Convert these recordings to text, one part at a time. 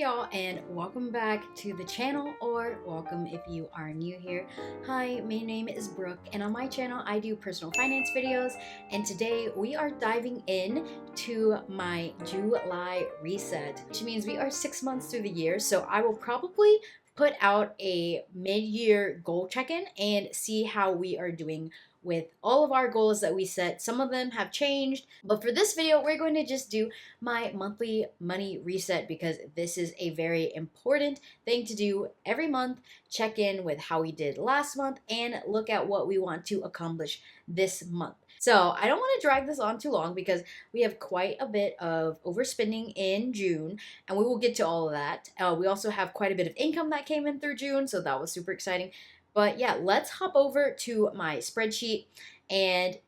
y'all, and welcome back to the channel, or welcome if you are new here. Hi, my name is Brooke, and on my channel I do personal finance videos, and today we are diving in to my July reset, which means we are 6 months through the year. So I will probably put out a mid-year goal check-in and see how we are doing with all of our goals that we set. Some of them have changed, but for this video we're going to just do my monthly money reset because this is a very important thing to do every month. Check in with how we did last month and look at what we want to accomplish this month. So I don't want to drag this on too long because we have quite a bit of overspending in June, and we will get to all of that. We also have quite a bit of income that came in through June, so that was super exciting. But yeah, let's hop over to my spreadsheet and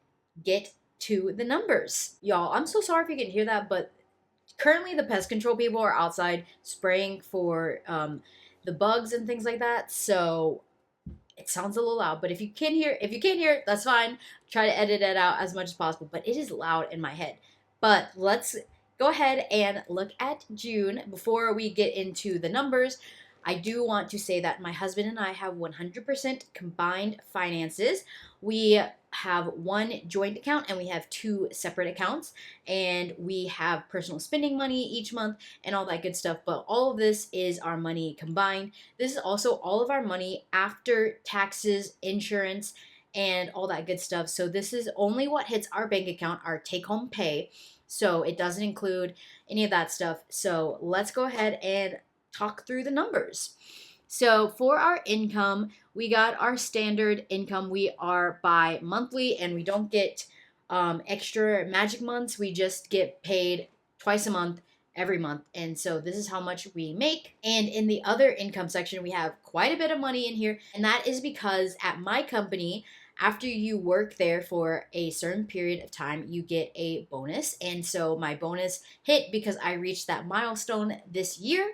get to the numbers. Y'all, I'm so sorry if you can hear that, but currently the pest control people are outside spraying for the bugs and things like that, so it sounds a little loud. But if you can't hear, that's fine. Try to edit it out as much as possible, but it is loud in my head. But let's go ahead and look at June. Before we get into the numbers, I do want to say that my husband and I have 100% combined finances. We have one joint account and we have two separate accounts, and we have personal spending money each month and all that good stuff, but all of this is our money combined. This is also all of our money after taxes, insurance, and all that good stuff. So this is only what hits our bank account, our take-home pay. So it doesn't include any of that stuff. So let's go ahead and talk through the numbers. So for our income, we got our standard income. We are bi monthly, and we don't get extra magic months. We just get paid twice a month every month. And so this is how much we make. And in the other income section, we have quite a bit of money in here. And that is because at my company, after you work there for a certain period of time, you get a bonus. And so my bonus hit because I reached that milestone this year.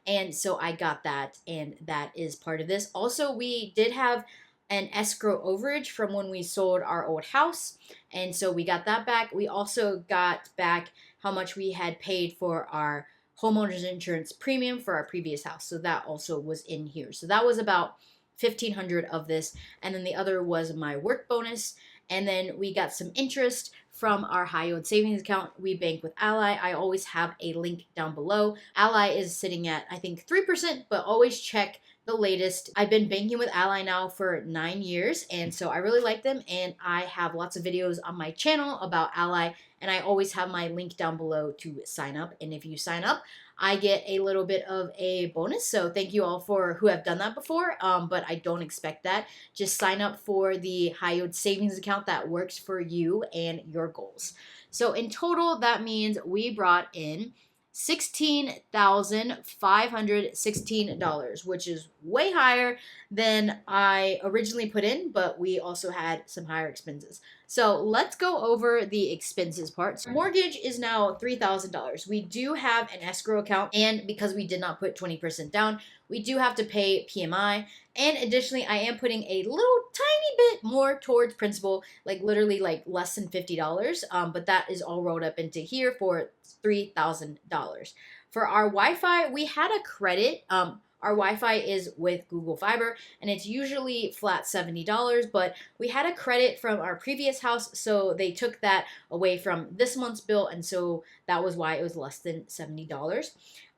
And so I got that, and that is part of this. Also, we did have an escrow overage from when we sold our old house, and so we got that back. We also got back how much we had paid for our homeowners insurance premium for our previous house. So that also was in here. So that was about $1,500 of this, and then the other was my work bonus, and then we got some interest from our high yield savings account. We bank with Ally. I always have a link down below. Ally is sitting at, I think, 3%, but always check the latest. I've been banking with Ally now for 9 years, and so I really like them, and I have lots of videos on my channel about Ally, and I always have my link down below to sign up. And if you sign up, I get a little bit of a bonus. So thank you all for who have done that before, but I don't expect that. Just sign up for the high yield savings account that works for you and your goals. So in total, that means we brought in $16,516, which is way higher than I originally put in, but we also had some higher expenses. So let's go over the expenses part. So mortgage is now $3,000. We do have an escrow account, and because we did not put 20% down, we do have to pay PMI. And additionally, I am putting a little tiny bit more towards principal, like literally like less than $50. But that is all rolled up into here for $3,000. For our Wi-Fi, we had a credit. Our Wi-Fi is with Google Fiber, and it's usually flat $70, but we had a credit from our previous house, so they took that away from this month's bill, and so that was why it was less than $70.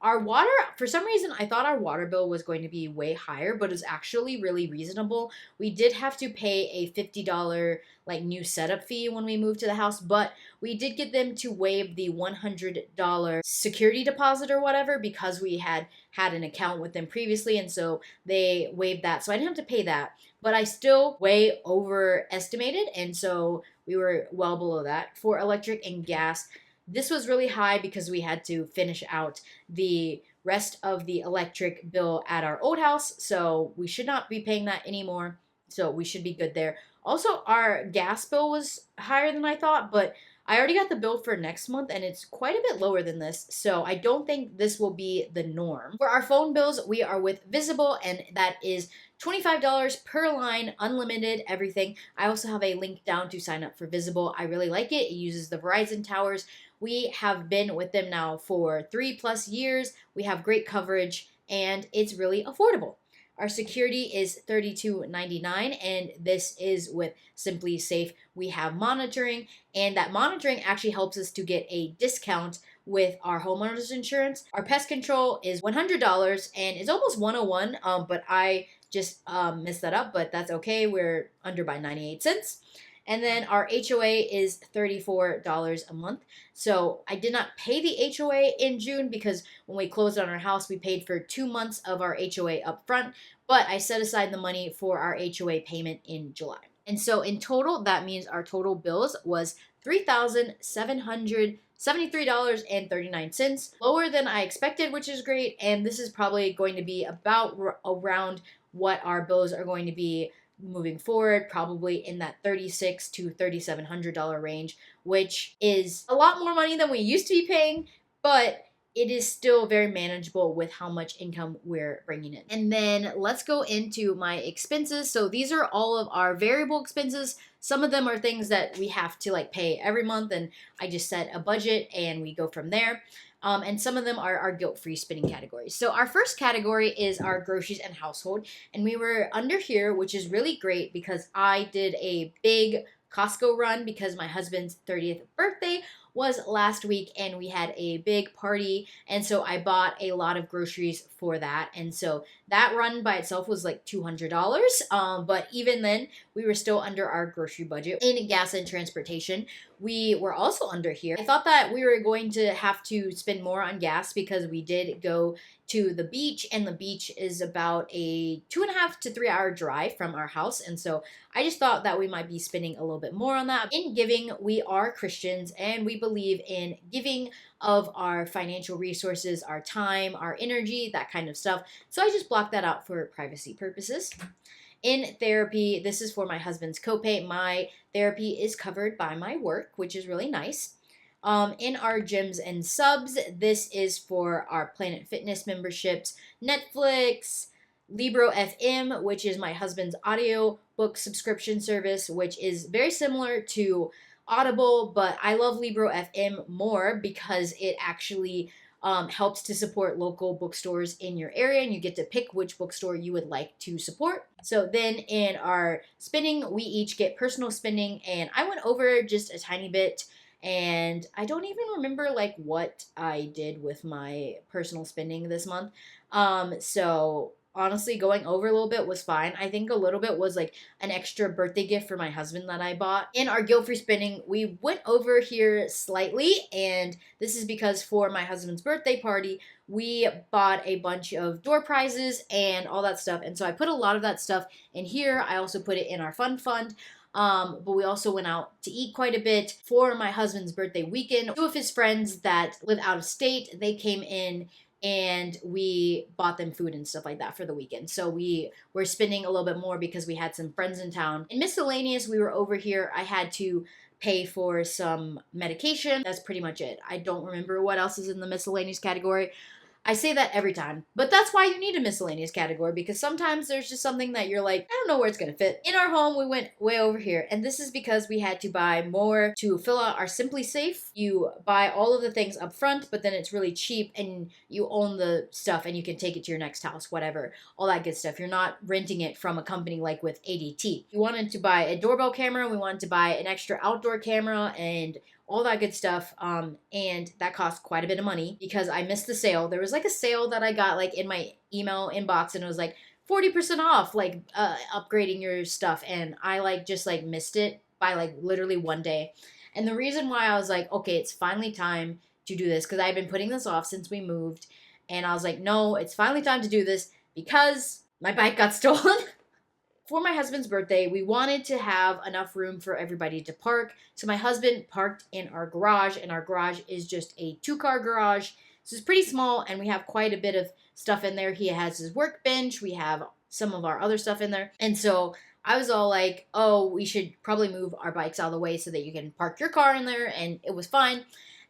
Our water, for some reason, I thought our water bill was going to be way higher, but it was actually really reasonable. We did have to pay a $50 like new setup fee when we moved to the house, but we did get them to waive the $100 security deposit or whatever because we had an account with them previously, and so they waived that. So I didn't have to pay that, but I still way overestimated, and so we were well below that. For electric and gas, this was really high because we had to finish out the rest of the electric bill at our old house, so we should not be paying that anymore, so we should be good there. Also, our gas bill was higher than I thought, but I already got the bill for next month, and it's quite a bit lower than this, so I don't think this will be the norm. For our phone bills, we are with Visible, and that is $25 per line, unlimited, everything. I also have a link down to sign up for Visible. I really like it. It uses the Verizon towers, We have been with them now for 3+ years. We have great coverage and it's really affordable. Our security is $32.99, and this is with Simply Safe. We have monitoring, and that monitoring actually helps us to get a discount with our homeowners insurance. Our pest control is $100, and it's almost 101, but I just messed that up, but that's okay. We're under by 98 cents. And then our HOA is $34 a month. So I did not pay the HOA in June because when we closed on our house, we paid for 2 months of our HOA up front, but I set aside the money for our HOA payment in July. And so in total, that means our total bills was $3,773.39, lower than I expected, which is great. And this is probably going to be about around what our bills are going to be moving forward, probably in that $3,600 to $3,700 range, which is a lot more money than we used to be paying, but it is still very manageable with how much income we're bringing in. And then let's go into my expenses. So these are all of our variable expenses. Some of them are things that we have to like pay every month, and I just set a budget and we go from there. And some of them are our guilt-free spending categories. So our first category is our groceries and household. And we were under here, which is really great because I did a big Costco run because my husband's 30th birthday was last week and we had a big party, and so I bought a lot of groceries for that, and so that run by itself was like $200, but even then we were still under our grocery budget. In gas and transportation, we were also under here. I thought that we were going to have to spend more on gas because we did go to the beach, and the beach is about a 2.5 to 3 hour drive from our house, and so I just thought that we might be spending a little bit more on that. In giving, we are Christians and we believe in giving of our financial resources, our time, our energy, that kind of stuff. So I just blocked that out for privacy purposes. In therapy, this is for my husband's copay. My therapy is covered by my work, which is really nice. In our gyms and subs, this is for our Planet Fitness memberships, Netflix, Libro FM, which is my husband's audio book subscription service, which is very similar to Audible, but I love Libro FM more because it actually helps to support local bookstores in your area, and you get to pick which bookstore you would like to support. So then in our spending, we each get personal spending, and I went over just a tiny bit, and I don't even remember like what I did with my personal spending this month. So honestly, going over a little bit was fine. I think a little bit was like an extra birthday gift for my husband that I bought. In our guilt-free spending, we went over here slightly, and this is because for my husband's birthday party, we bought a bunch of door prizes and all that stuff, and so I put a lot of that stuff in here. I also put it in our fund. But we also went out to eat quite a bit for my husband's birthday weekend. 2 of his friends that live out of state, they came in and we bought them food and stuff like that for the weekend. So we were spending a little bit more because we had some friends in town. In miscellaneous, we were over here. I had to pay for some medication. That's pretty much it. I don't remember what else is in the miscellaneous category. I say that every time, but that's why you need a miscellaneous category, because sometimes there's just something that you're like, I don't know where it's going to fit. In our home, we went way over here, and this is because we had to buy more to fill out our Simply Safe. You buy all of the things up front, but then it's really cheap, and you own the stuff, and you can take it to your next house, whatever, all that good stuff. You're not renting it from a company like with ADT. We wanted to buy a doorbell camera, we wanted to buy an extra outdoor camera, and all that good stuff, and that cost quite a bit of money because I missed the sale. There was like a sale that I got like in my email inbox, and it was like 40% off, like upgrading your stuff, and I like just like missed it by like literally one day. And the reason why I was like, okay, it's finally time to do this, because I've been putting this off since we moved, and I was like, no, it's finally time to do this because my bike got stolen. For my husband's birthday, we wanted to have enough room for everybody to park. So my husband parked in our garage, and our garage is just a 2-car garage. So it's pretty small, and we have quite a bit of stuff in there. He has his workbench. We have some of our other stuff in there. And so I was all like, oh, we should probably move our bikes out of the way so that you can park your car in there. And it was fine.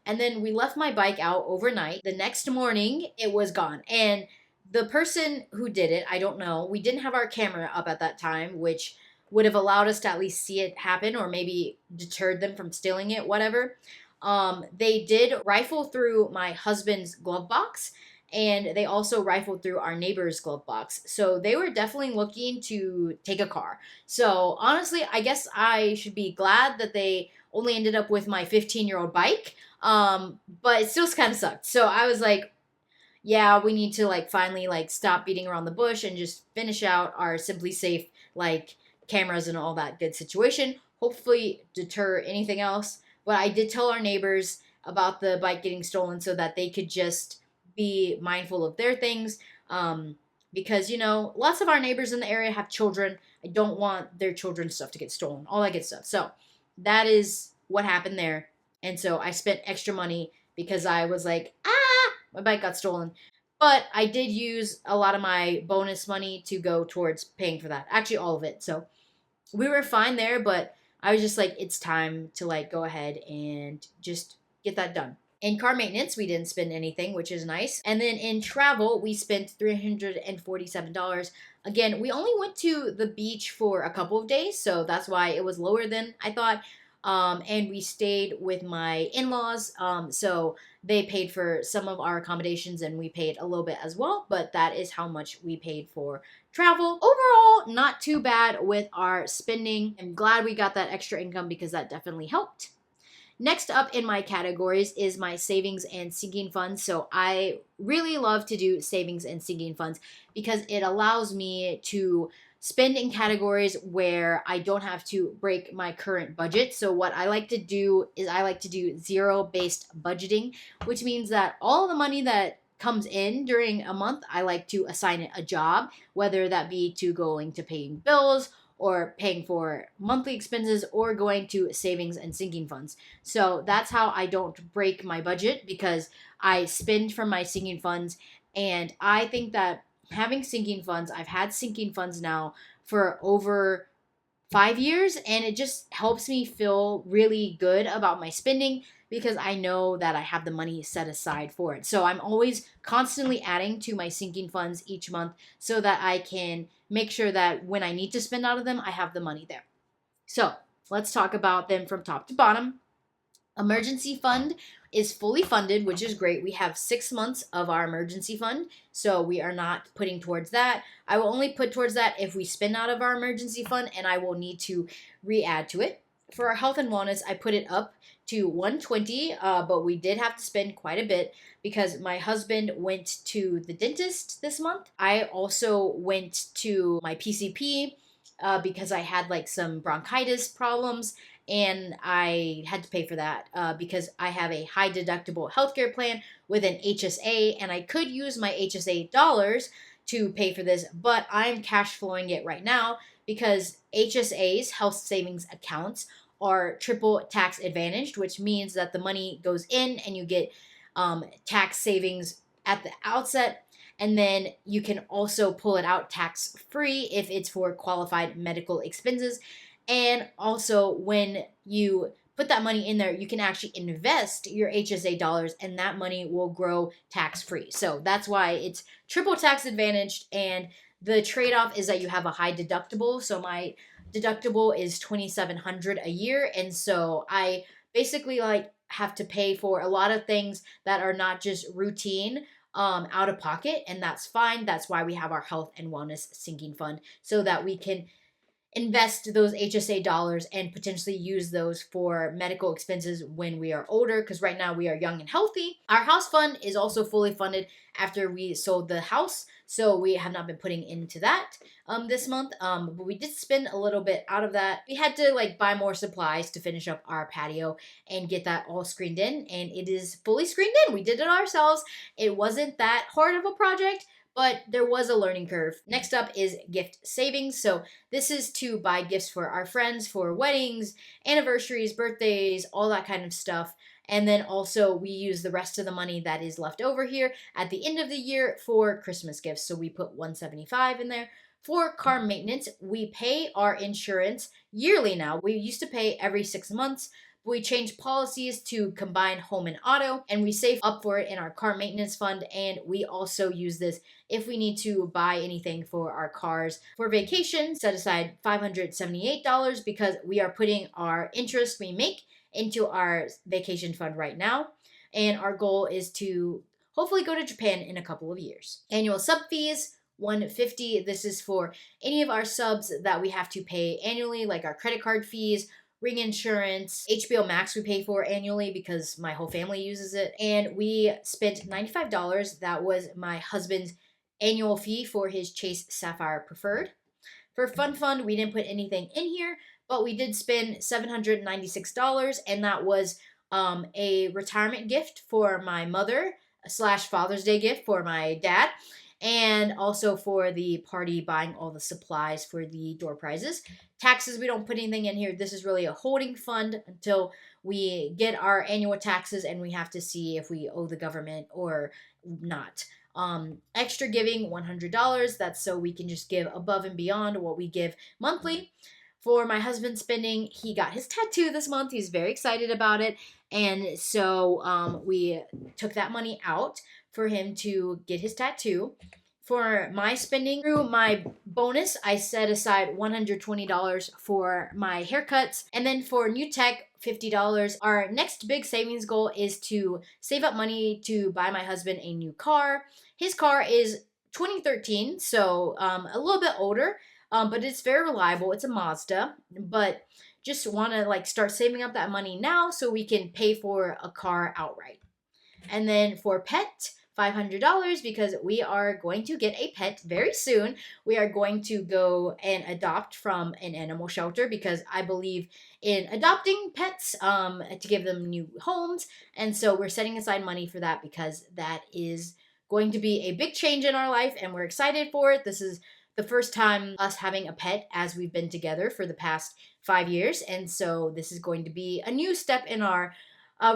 And then we left my bike out overnight. The next morning, it was gone. And the person who did it, I don't know. We didn't have our camera up at that time, which would have allowed us to at least see it happen or maybe deterred them from stealing it, whatever. They did rifle through my husband's glove box, and they also rifled through our neighbor's glove box. So they were definitely looking to take a car. So honestly, I guess I should be glad that they only ended up with my 15-year-old bike. But it still kind of sucked. So I was like, yeah, we need to like finally like stop beating around the bush and just finish out our Simply Safe like cameras and all that good situation. Hopefully deter anything else. But I did tell our neighbors about the bike getting stolen so that they could just be mindful of their things. Because, you know, lots of our neighbors in the area have children. I don't want their children's stuff to get stolen, all that good stuff. So that is what happened there. And so I spent extra money because I was like, my bike got stolen. But I did use a lot of my bonus money to go towards paying for that. Actually, all of it. So we were fine there, but I was just like, it's time to like go ahead and just get that done. In car maintenance, we didn't spend anything, which is nice. And then in travel, we spent $347. Again, we only went to the beach for a couple of days, so that's why it was lower than I thought. And we stayed with my in-laws, so they paid for some of our accommodations and we paid a little bit as well, but that is how much we paid for travel. Overall, not too bad with our spending. I'm glad we got that extra income because that definitely helped. Next up in my categories is my savings and sinking funds. So I really love to do savings and sinking funds because it allows me to spend in categories where I don't have to break my current budget. So what I like to do is I like to do zero-based budgeting, which means that all the money that comes in during a month, I like to assign it a job, whether that be to going to paying bills or paying for monthly expenses or going to savings and sinking funds. So that's how I don't break my budget because I spend from my sinking funds. And I think that having sinking funds, I've had sinking funds now for over 5 years, and it just helps me feel really good about my spending because I know that I have the money set aside for it. So I'm always constantly adding to my sinking funds each month so that I can make sure that when I need to spend out of them, I have the money there. So let's talk about them from top to bottom. Emergency fund is fully funded, which is great. We have 6 months of our emergency fund, so we are not putting towards that. I will only put towards that if we spend out of our emergency fund, and I will need to re-add to it. For our health and wellness, I put it up to 120, but we did have to spend quite a bit because my husband went to the dentist this month. I also went to my PCP because I had like some bronchitis problems, and I had to pay for that because I have a high deductible healthcare plan with an HSA, and I could use my HSA dollars to pay for this, but I'm cash flowing it right now because HSAs, health savings accounts, are triple tax advantaged, which means that the money goes in and you get tax savings at the outset, and then you can also pull it out tax free if it's for qualified medical expenses. And also, when you put that money in there, you can actually invest your HSA dollars and that money will grow tax free. So that's why it's triple tax advantaged. And the trade off is that you have a high deductible. So my deductible is $2,700 a year. And so I basically like have to pay for a lot of things that are not just routine out of pocket. And that's fine. That's why we have our health and wellness sinking fund so that we can invest those HSA dollars and potentially use those for medical expenses when we are older, because right now we are young and healthy. Our house fund is also fully funded after we sold the house, so we have not been putting into that this month, but we did spend a little bit out of that. We had to like buy more supplies to finish up our patio and get that all screened in, and it is fully screened in. We did it ourselves. It wasn't that hard of a project, but there was a learning curve. Next up is gift savings. So this is to buy gifts for our friends for weddings, anniversaries, birthdays, all that kind of stuff. And then also we use the rest of the money that is left over here at the end of the year for Christmas gifts. So we put $175 in there. For car maintenance, we pay our insurance yearly now. We used to pay every 6 months. We changed policies to combine home and auto, and we save up for it in our car maintenance fund, and we also use this if we need to buy anything for our cars. For vacation, set aside $578 because we are putting our interest we make into our vacation fund right now. And our goal is to hopefully go to Japan in a couple of years. Annual sub fees, $150. This is for any of our subs that we have to pay annually, like our credit card fees, ring insurance, HBO Max we pay for annually because my whole family uses it. And we spent $95. That was my husband's annual fee for his Chase Sapphire Preferred. For Fun Fund, we didn't put anything in here, but we did spend $796, and that was a retirement gift for my mother / Father's Day gift for my dad, and also for the party buying all the supplies for the door prizes. Taxes, we don't put anything in here. This is really a holding fund until we get our annual taxes and we have to see if we owe the government or not. Extra giving, $100. That's so we can just give above and beyond what we give monthly. For my husband's spending, he got his tattoo this month. He's very excited about it. And so we took that money out for him to get his tattoo. For my spending, through my bonus, I set aside $120 for my haircuts. And then for new tech, $50. Our next big savings goal is to save up money to buy my husband a new car. His car is 2013, so a little bit older, but it's very reliable. It's a Mazda, but just want to like start saving up that money now so we can pay for a car outright. And then for pet, $500 because we are going to get a pet very soon. We are going to go and adopt from an animal shelter because I believe in adopting pets to give them new homes. And so we're setting aside money for that because that is going to be a big change in our life and we're excited for it. This is the first time us having a pet as we've been together for the past 5 years. And so this is going to be a new step in our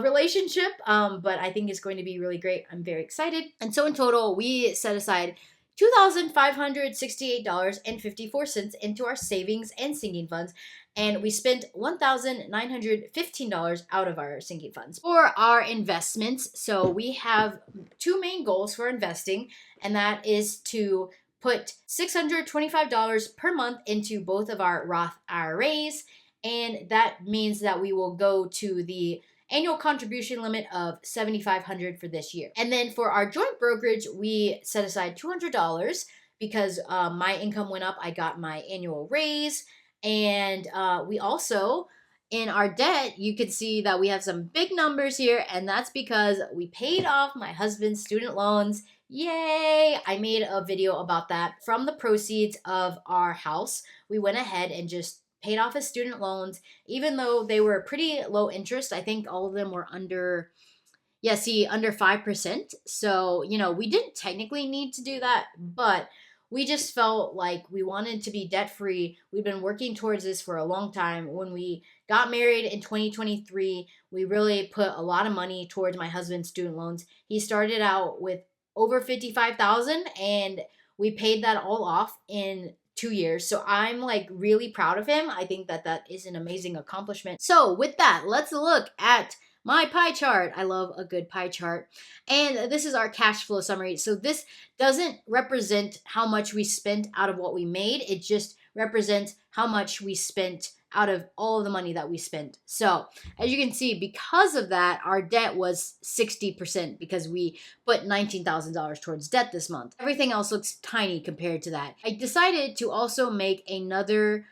relationship, but I think it's going to be really great. I'm very excited. And so in total, we set aside $2,568.54 into our savings and sinking funds, and we spent $1,915 out of our sinking funds. For our investments, so we have two main goals for investing, and that is to put $625 per month into both of our Roth IRAs, and that means that we will go to the annual contribution limit of $7,500 for this year. And then for our joint brokerage, we set aside $200 because my income went up. I got my annual raise. And we also, in our debt, you can see that we have some big numbers here. And that's because we paid off my husband's student loans. Yay! I made a video about that. From the proceeds of our house, we went ahead and just paid off his student loans, even though they were pretty low interest. I think all of them were under 5%. So, we didn't technically need to do that, but we just felt like we wanted to be debt free. We've been working towards this for a long time. When we got married in 2023, we really put a lot of money towards my husband's student loans. He started out with over $55,000 and we paid that all off in 2 years. So I'm like really proud of him. I think that is an amazing accomplishment. So with that, let's look at my pie chart. I love a good pie chart. And this is our cash flow summary. So this doesn't represent how much we spent out of what we made. It just represents how much we spent out of all of the money that we spent. So as you can see, because of that, our debt was 60% because we put $19,000 towards debt this month. Everything else looks tiny compared to that. I decided to also make another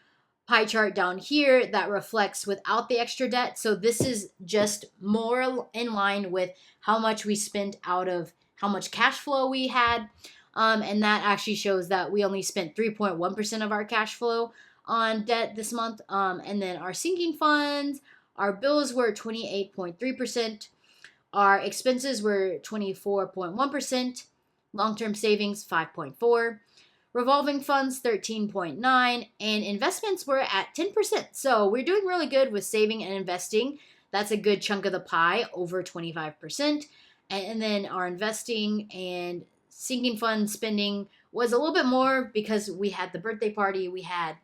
pie chart down here that reflects without the extra debt. So this is just more in line with how much we spent out of how much cash flow we had. And that actually shows that we only spent 3.1% of our cash flow on debt this month. And then our sinking funds, our bills were 28.3%. Our expenses were 24.1%. Long-term savings, 5.4%. Revolving funds, 13.9%. And investments were at 10%. So we're doing really good with saving and investing. That's a good chunk of the pie, over 25%. And then our investing and sinking fund spending was a little bit more because we had the birthday party, we had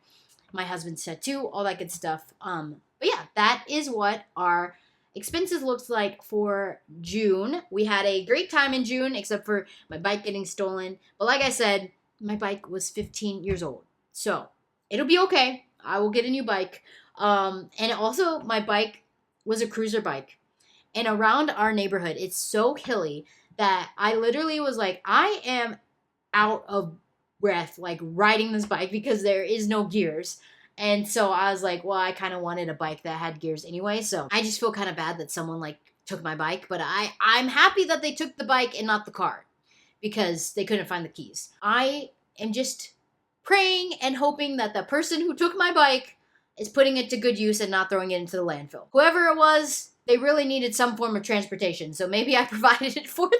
my husband's tattoo, all that good stuff. But yeah, that is what our expenses looks like for June. We had a great time in June, except for my bike getting stolen. But like I said, my bike was 15 years old. So it'll be okay. I will get a new bike. And also my bike was a cruiser bike. And around our neighborhood, it's so hilly that I literally was like, I am out of breath, like riding this bike because there is no gears. And so I was like, well, I kind of wanted a bike that had gears anyway. So I just feel kind of bad that someone like took my bike, but I'm happy that they took the bike and not the car because they couldn't find the keys. I am just praying and hoping that the person who took my bike is putting it to good use and not throwing it into the landfill. Whoever it was, they really needed some form of transportation, so maybe I provided it for them,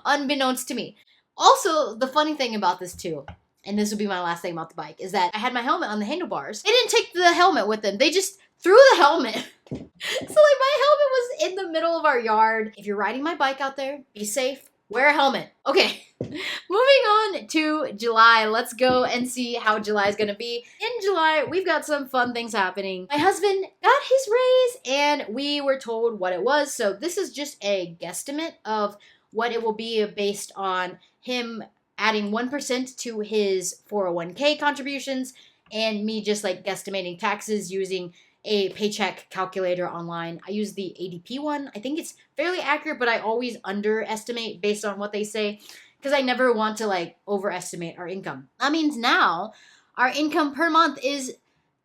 unbeknownst to me. Also, the funny thing about this too, and this will be my last thing about the bike, is that I had my helmet on the handlebars. They didn't take the helmet with them. They just threw the helmet. So like my helmet was in the middle of our yard. If you're riding my bike out there, be safe, wear a helmet. Okay, moving on to July. Let's go and see how July is gonna be. In July, we've got some fun things happening. My husband got his raise and we were told what it was. So this is just a guesstimate of what it will be based on him adding 1% to his 401k contributions and me just like guesstimating taxes using a paycheck calculator online. I use the ADP one. I think it's fairly accurate, but I always underestimate based on what they say because I never want to like overestimate our income. That means now our income per month is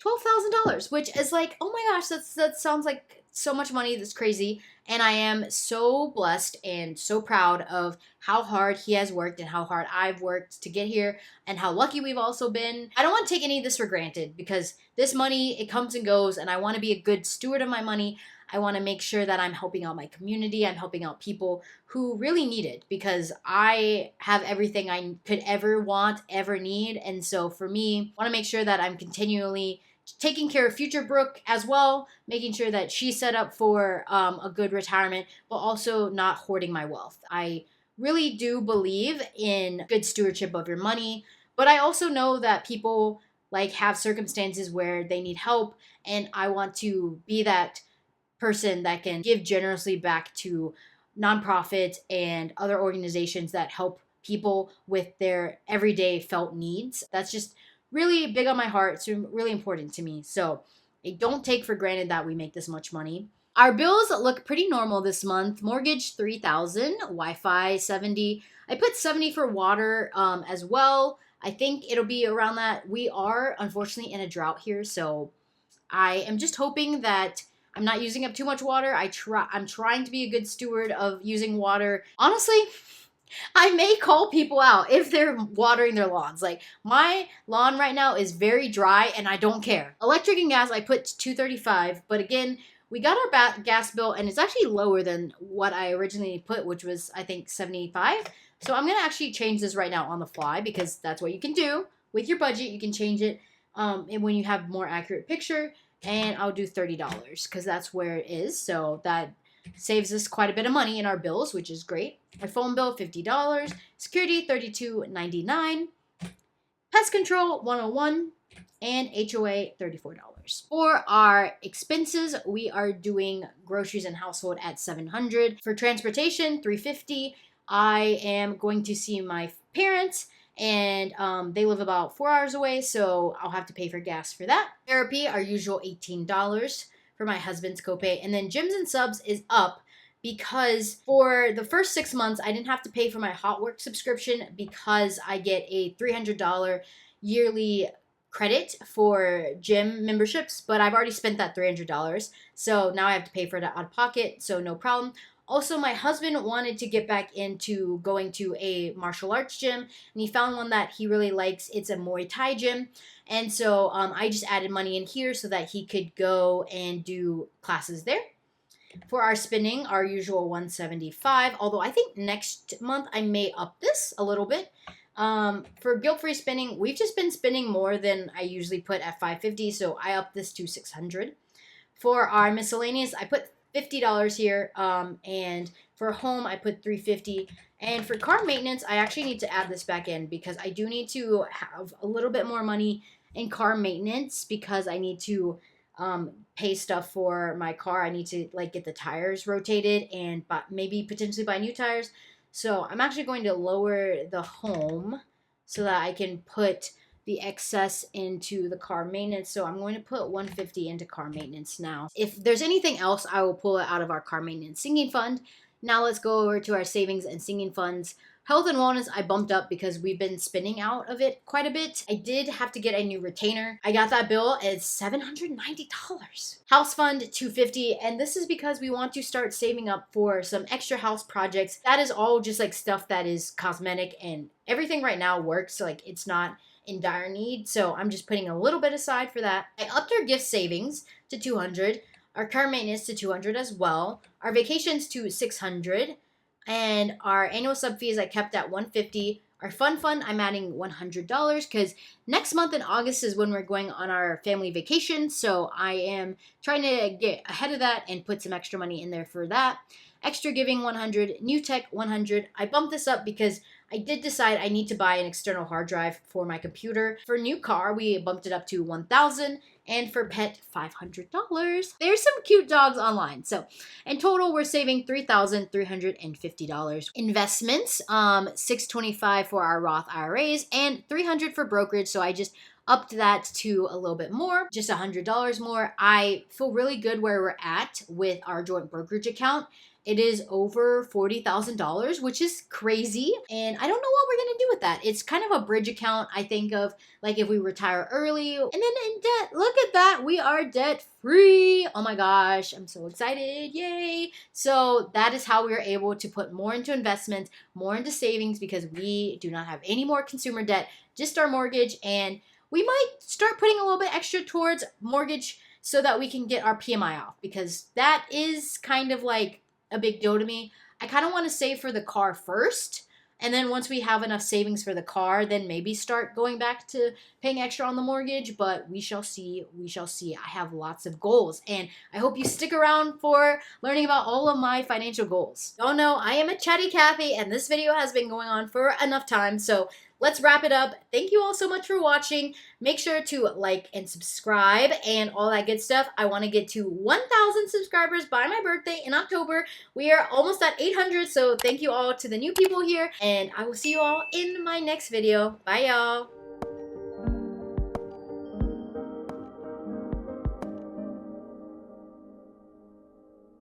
$12,000, which is like, oh my gosh, that sounds like so much money. That's crazy. And I am so blessed and so proud of how hard he has worked and how hard I've worked to get here and how lucky we've also been. I don't want to take any of this for granted because this money, it comes and goes, and I want to be a good steward of my money. I want to make sure that I'm helping out my community. I'm helping out people who really need it because I have everything I could ever want, ever need. And so for me, I want to make sure that I'm continually taking care of future Brooke as well, making sure that she's set up for a good retirement, but also not hoarding my wealth. I really do believe in good stewardship of your money, but I also know that people like have circumstances where they need help, and I want to be that person that can give generously back to nonprofits and other organizations that help people with their everyday felt needs. That's just really big on my heart. It's really important to me. So I don't take for granted that we make this much money. Our bills look pretty normal this month. Mortgage $3,000, Wi-Fi $70. I put $70 for water as well. I think it'll be around that. We are unfortunately in a drought here, so I am just hoping that I'm not using up too much water. I'm trying to be a good steward of using water. Honestly, I may call people out if they're watering their lawns. Like my lawn right now is very dry and I don't care. Electric and gas, I put $235, but again, we got our gas bill and it's actually lower than what I originally put, which was I think $75. So I'm gonna actually change this right now on the fly because that's what you can do with your budget. You can change it and when you have more accurate picture, and I'll do $30 because that's where it is. So that saves us quite a bit of money in our bills, which is great. Our phone bill, $50. Security, $32.99. Pest control, $101. And HOA, $34. For our expenses, we are doing groceries and household at $700. For transportation, $350. I am going to see my parents, and they live about 4 hours away, so I'll have to pay for gas for that. Therapy, our usual $18 for my husband's copay. And then gyms and subs is up because for the first 6 months, I didn't have to pay for my Hotwork subscription because I get a $300 yearly credit for gym memberships, but I've already spent that $300. So now I have to pay for it out of pocket, so no problem. Also, my husband wanted to get back into going to a martial arts gym, and he found one that he really likes. It's a Muay Thai gym. And so I just added money in here so that he could go and do classes there. For our spending, our usual $175, although I think next month I may up this a little bit. For guilt-free spending, we've just been spending more than I usually put at $550, so I upped this to $600. For our miscellaneous, I put $50 here, and for home, I put $350. And for car maintenance, I actually need to add this back in because I do need to have a little bit more money in car maintenance because I need to pay stuff for my car. I need to like get the tires rotated and maybe potentially buy new tires. So I'm actually going to lower the home so that I can put the excess into the car maintenance. So I'm going to put 150 into car maintenance now. If there's anything else, I will pull it out of our car maintenance sinking fund. Now let's go over to our savings and sinking funds. Health and wellness, I bumped up because we've been spending out of it quite a bit. I did have to get a new retainer. I got that bill at $790. House fund, $250, and this is because we want to start saving up for some extra house projects. That is all just like stuff that is cosmetic, and everything right now works, so like it's not in dire need. So I'm just putting a little bit aside for that. I upped our gift savings to $200, our car maintenance to $200 as well, our vacations to $600. And our annual sub fees I kept at $150. Our fun I'm adding $100 because next month in August is when we're going on our family vacation. So I am trying to get ahead of that and put some extra money in there for that. Extra giving $100, new tech $100. I bumped this up because I did decide I need to buy an external hard drive for my computer. For new car, we bumped it up to $1,000. And for pet, $500. There's some cute dogs online. So in total, we're saving $3,350. Investments, $625 for our Roth IRAs and $300 for brokerage. So I just upped that to a little bit more, just $100 more. I feel really good where we're at with our joint brokerage account. It is over $40,000, which is crazy. And I don't know what we're going to do with that. It's kind of a bridge account, I think, of like if we retire early. And then in debt, look at that. We are debt free. Oh my gosh, I'm so excited. Yay. So that is how we are able to put more into investments, more into savings, because we do not have any more consumer debt, just our mortgage. And we might start putting a little bit extra towards mortgage so that we can get our PMI off, because that is kind of like a big deal to me. I kind of want to save for the car first, and then once we have enough savings for the car, then maybe start going back to paying extra on the mortgage. But we shall see. We shall see. I have lots of goals, and I hope you stick around for learning about all of my financial goals. Oh no, I am a chatty Cathy, and this video has been going on for enough time, so let's wrap it up. Thank you all so much for watching. Make sure to like and subscribe and all that good stuff. I want to get to 1,000 subscribers by my birthday in October. We are almost at 800, so thank you all to the new people here, and I will see you all in my next video. Bye, y'all.